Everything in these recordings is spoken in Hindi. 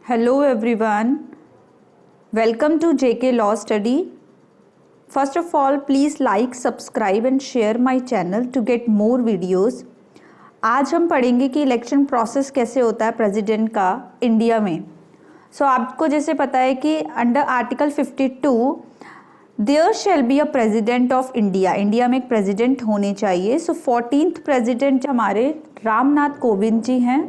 Hello everyone, welcome to JK Law Study. First of all, please like, subscribe and share my channel to get more videos. आज हम पढ़ेंगे कि इलेक्शन प्रोसेस कैसे होता है प्रेसिडेंट का इंडिया में. आपको जैसे पता है कि under article 52 there shall be a president of India. India में एक प्रेसिडेंट होने चाहिए. 14th प्रेसिडेंट हमारे रामनाथ कोविंद जी हैं.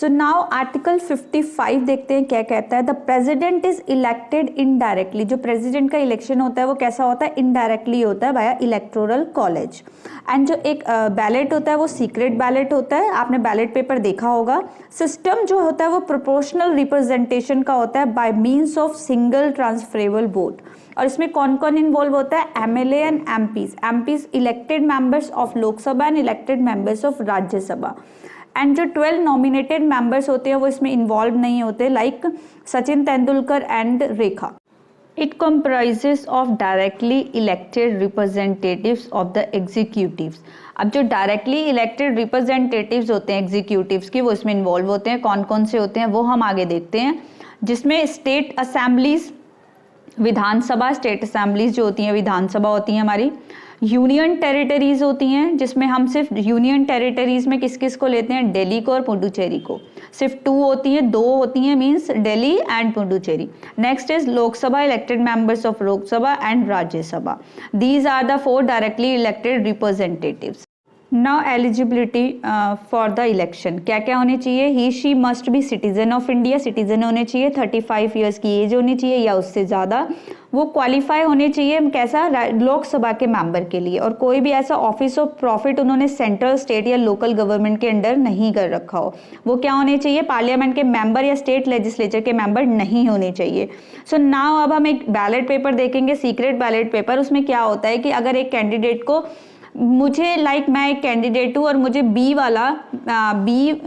नाउ आर्टिकल 55 देखते हैं क्या कहता है. The president is elected indirectly. जो प्रेसिडेंट का इलेक्शन होता है वो कैसा होता है, इनडायरेक्टली होता है बाय इलेक्टोरल कॉलेज. एंड जो एक बैलेट होता है वो सीक्रेट बैलेट होता है. आपने बैलेट पेपर देखा होगा. सिस्टम जो होता है वो प्रोपोर्शनल रिप्रेजेंटेशन का होता है bye means of single transferable vote. और इसमें कौन कौन इन्वॉल्व होता है, MLA and MPs elected members of Lok Sabha and elected members of Rajya Sabha. And जो 12 नॉमिनेटेड मेंबर्स होते हैं वो इसमें इन्वॉल्व नहीं होते, like Sachin Tendulkar and Rekha. It comprises of directly elected representatives of the executives. अब जो डायरेक्टली इलेक्टेड रिप्रेजेंटेटिव्स होते हैं एग्जीक्यूटिव्स की, वो इसमें इन्वॉल्व होते हैं. कौन कौन से होते हैं वो हम आगे देखते हैं. जिसमें स्टेट असेंबलीज, विधानसभा, स्टेट असेंबलीज जो होती हैं विधानसभा होती हैं हमारी. यूनियन टेरिटरीज होती हैं जिसमें हम सिर्फ यूनियन टेरिटरीज में किस किस को लेते हैं, दिल्ली को और पुडुचेरी को. सिर्फ 2 होती हैं, 2 होती हैं, means Delhi and Puducherry. Next is Lok Sabha, elected members of Lok Sabha and Rajya Sabha. These are the 4 directly elected representatives. Now eligibility for the election. क्या क्या होने चाहिए, he she must be citizen of India. Citizen होने चाहिए, 35 ईयर्स की एज होनी चाहिए या उससे ज़्यादा. वो क्वालिफाई होने चाहिए कैसा, लोकसभा के मेंबर के लिए. और कोई भी ऐसा ऑफिस ऑफ प्रॉफिट उन्होंने सेंट्रल, स्टेट या लोकल गवर्नमेंट के अंडर नहीं कर रखा हो. वो क्या होने चाहिए, पार्लियामेंट के मेंबर या स्टेट लेजिस्लेचर के मेंबर नहीं होने चाहिए. नाउ अब हम एक बैलेट पेपर देखेंगे, सीक्रेट बैलेट पेपर. उसमें क्या होता है कि अगर एक कैंडिडेट को, मुझे मैं एक कैंडिडेट हूँ और मुझे बी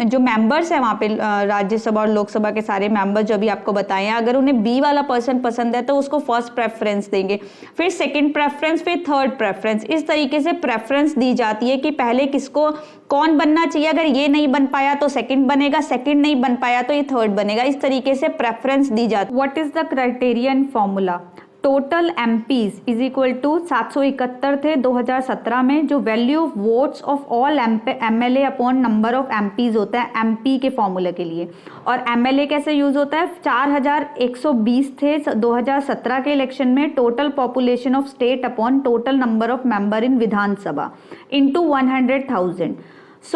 जो मेंबर्स हैं वहाँ पे राज्यसभा और लोकसभा के सारे मेंबर जो अभी आपको बताए हैं, अगर उन्हें बी वाला पर्सन पसंद है तो उसको फर्स्ट प्रेफरेंस देंगे, फिर सेकंड प्रेफरेंस, फिर थर्ड प्रेफरेंस. इस तरीके से प्रेफरेंस दी जाती है कि पहले किसको कौन बनना चाहिए. अगर ये नहीं बन पाया तो सेकंड बनेगा, सेकंड नहीं बन पाया तो ये थर्ड बनेगा. इस तरीके से प्रेफरेंस दी जाती है. What is the criterion formula. Total MPs is equal to 771 थे 2017 में. जो value of votes of all MLA upon number of MPs होता है एमपी के फॉर्मूले के लिए. और एमएलए कैसे यूज होता है, 4120 थे 2017 के इलेक्शन में. Total population of state upon total number of member in Vidhan Sabha into 100,000.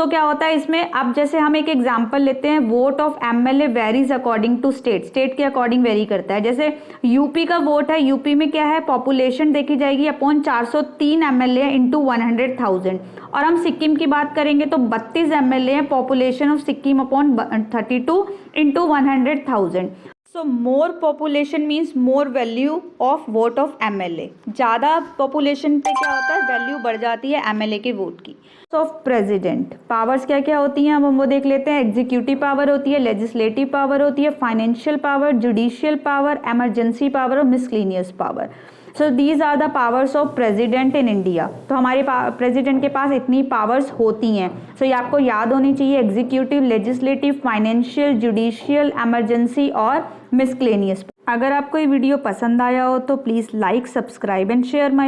क्या होता है इसमें, अब जैसे हम एक एग्जांपल लेते हैं, vote of MLA varies according to state. State के अकॉर्डिंग वेरी करता है. जैसे यूपी का वोट है, यूपी में क्या है, पॉपुलेशन देखी जाएगी अपॉन 403 एमएलए इंटू 100,000. और हम सिक्किम की बात करेंगे तो 32 एमएलए है, population of Sikkim upon 32 into 100,000. More population means more value of vote of MLA. ज़्यादा पॉपुलेशन पे क्या होता है, वैल्यू बढ़ जाती है एमएलए के वोट की. ऑफ प्रेसिडेंट पावर्स क्या क्या होती हैं, अब हम वो देख लेते हैं. एग्जीक्यूटिव पावर होती है, लेजिस्लेटिव पावर होती है, financial power, judicial power, emergency power और miscellaneous power. These are the powers of president in India. तो हमारे प्रेसिडेंट के पास इतनी पावर्स होती हैं. ये आपको याद होनी चाहिए, executive, legislative, financial, judicial, emergency और मिसलेनियस. अगर आपको ये वीडियो पसंद आया हो तो please like, subscribe and share my